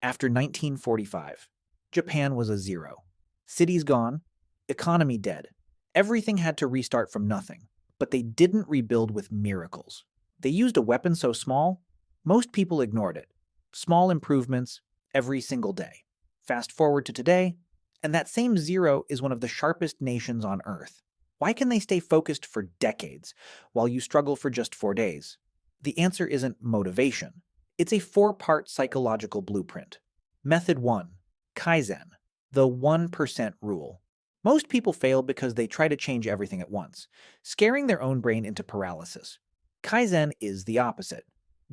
After 1945, Japan was a zero. Cities gone, economy dead. Everything had to restart from nothing, but they didn't rebuild with miracles. They used a weapon so small, most people ignored it. Small improvements every single day. Fast forward to today, and that same zero is one of the sharpest nations on Earth. Why can they stay focused for decades while you struggle for just 4 days? The answer isn't motivation. It's a four-part psychological blueprint. Method 1. Kaizen, the 1% rule. Most people fail because they try to change everything at once, scaring their own brain into paralysis. Kaizen is the opposite.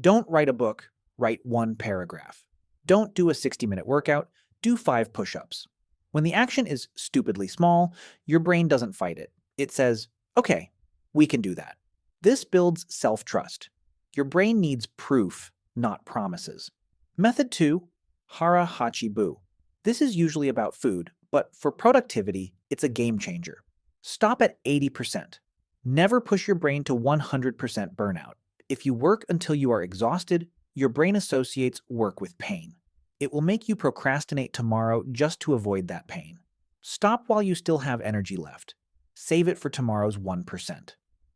Don't write a book, write one paragraph. Don't do a 60-minute workout, do 5 push-ups. When the action is stupidly small, your brain doesn't fight it. It says, okay, we can do that. This builds self-trust. Your brain needs proof, not promises. Method 2, Hara, Hachi, Bu. This is usually about food, but for productivity, it's a game changer. Stop at 80%. Never push your brain to 100% burnout. If you work until you are exhausted, your brain associates work with pain. It will make you procrastinate tomorrow just to avoid that pain. Stop while you still have energy left. Save it for tomorrow's 1%.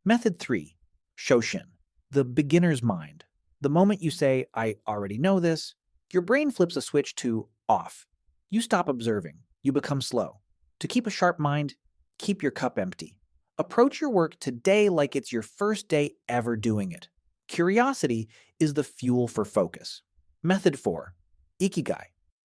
Method 3. Shoshin, the beginner's mind. The moment you say, I already know this, your brain flips a switch to off. You stop observing. You become slow. To keep a sharp mind, keep your cup empty. Approach your work today like it's your first day ever doing it. Curiosity is the fuel for focus. Method 4. Ikigai,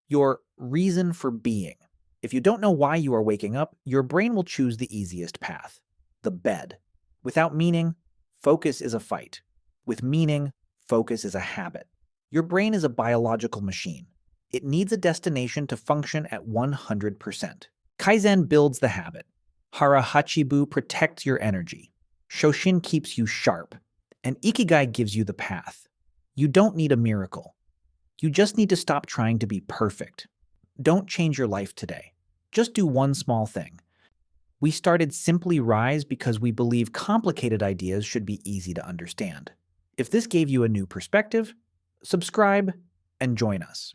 your reason for being. If you don't know why you are waking up, your brain will choose the easiest path, the bed. Without meaning, focus is a fight. With meaning, focus is a habit. Your brain is a biological machine. It needs a destination to function at 100%. Kaizen builds the habit. Hara Hachibu protects your energy. Shoshin keeps you sharp. And Ikigai gives you the path. You don't need a miracle. You just need to stop trying to be perfect. Don't change your life today. Just do one small thing. We started Simply Rise because we believe complicated ideas should be easy to understand. If this gave you a new perspective, subscribe and join us.